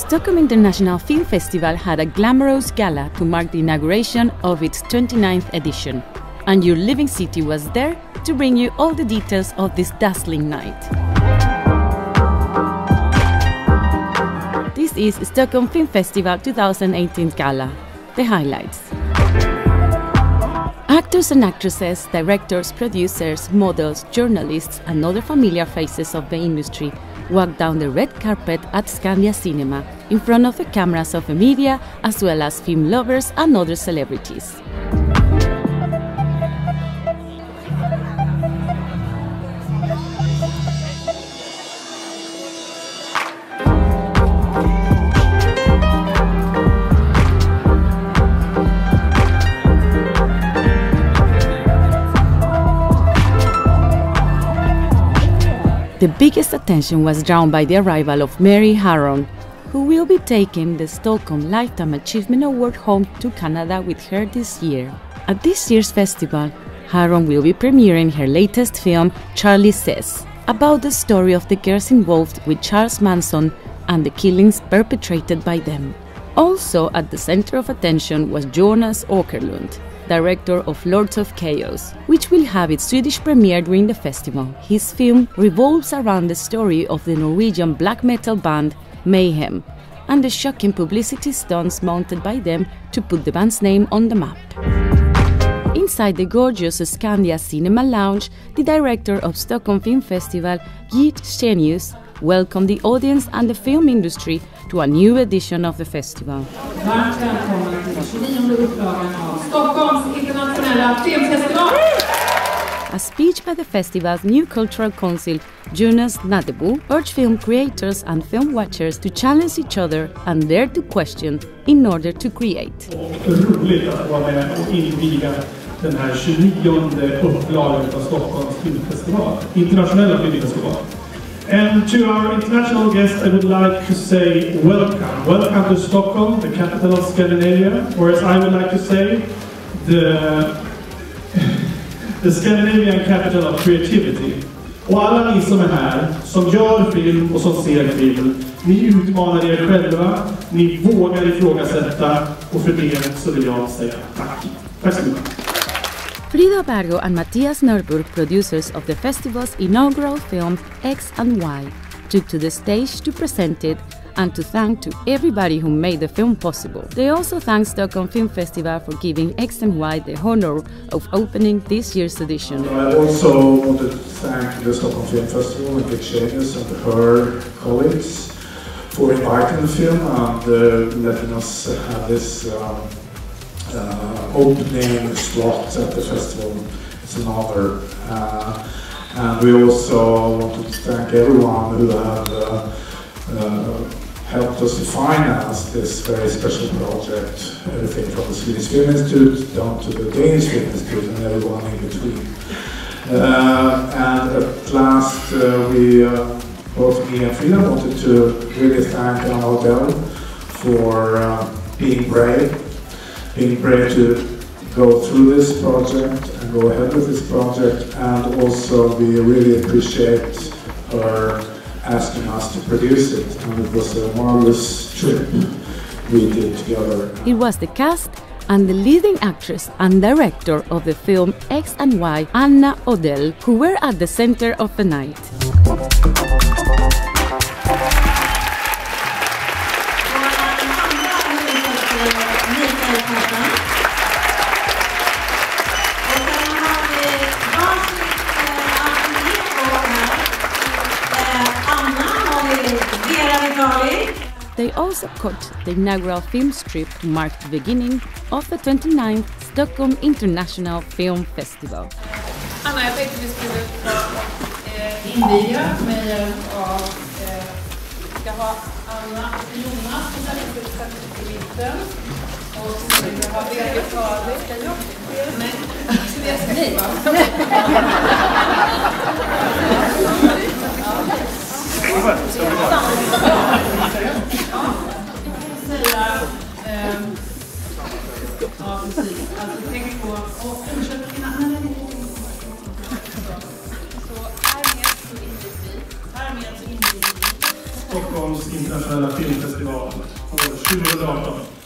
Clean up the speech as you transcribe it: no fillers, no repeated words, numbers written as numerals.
Stockholm International Film Festival had a glamorous gala to mark the inauguration of its 29th edition, and your living city was there to bring you all the details of this dazzling night. This is Stockholm Film Festival 2018 Gala. The highlights. Actors and actresses, directors, producers, models, journalists and other familiar faces of the industry walked down the red carpet at Skandia Cinema in front of the cameras of the media as well as film lovers and other celebrities. The biggest attention was drawn by the arrival of Mary Harron, who will be taking the Stockholm Lifetime Achievement Award home to Canada with her this year. At this year's festival, Harron will be premiering her latest film, Charlie Says, about the story of the girls involved with Charles Manson and the killings perpetrated by them. Also at the center of attention was Jonas Åkerlund, director of Lords of Chaos, which will have its Swedish premiere during the festival. His film revolves around the story of the Norwegian black metal band Mayhem and the shocking publicity stunts mounted by them to put the band's name on the map. Inside the gorgeous Skandia Cinema Lounge, the director of Stockholm Film Festival, Gert Stenius, welcomed the audience and the film industry to a new edition of the festival. Varmt välkommen till 29:e upplagan av Stockholms International Film Festival. A speech by the festival's new cultural council, Jonas Nadebo, urged film creators and film watchers to challenge each other and dare to question in order to create. Roligt att vara med och inviga den här 29:e upplagan av Stockholms filmfestival, internationella filmfestival. And to our international guests, I would like to say welcome. Welcome to Stockholm, the capital of Scandinavia, or as I would like to say, the Scandinavian capital of creativity. Och alla ni som är här, som gör film och som ser film, ni utmanar er själva, ni vågar ifrågasätta, och för det så vill jag säga tack. Tack så mycket. Frida Bergo and Mattias Norburg, producers of the festival's inaugural film X and Y, took to the stage to present it and to thank to everybody who made the film possible. They also thanked Stockholm Film Festival for giving X and Y the honor of opening this year's edition. I also wanted to thank the Stockholm Film Festival and Gert Stenius and her colleagues for inviting the film and letting us have this opening slot at the festival. It's an honor. And we also wanted to thank everyone who have helped us to finance this very special project. Everything from the Swedish Film Institute down to the Danish Film Institute and everyone in between. And at last, both me and Frida wanted to really thank Anna Odell for being brave to go through this project and go ahead with this project, and also we really appreciate her asking us to produce it, and it was a marvelous trip we did together. It was the cast and the leading actress and director of the film X and Y, Anna Odell, who were at the center of the night. They also cut the inaugural film strip to mark the beginning of the 29th Stockholm International Film Festival. Anna, jag tänkte vi skulle inviga med hjälp av, ska ha Anna och Jonas som sätter i mitten. Och så ska vi ha Berit Karli. Ska jag? Nej. Nej. Ja, precis. Alltså tänk på och fortsätt dina så här med så inviger vi. Stockholms Internationella Film Festival år 2018.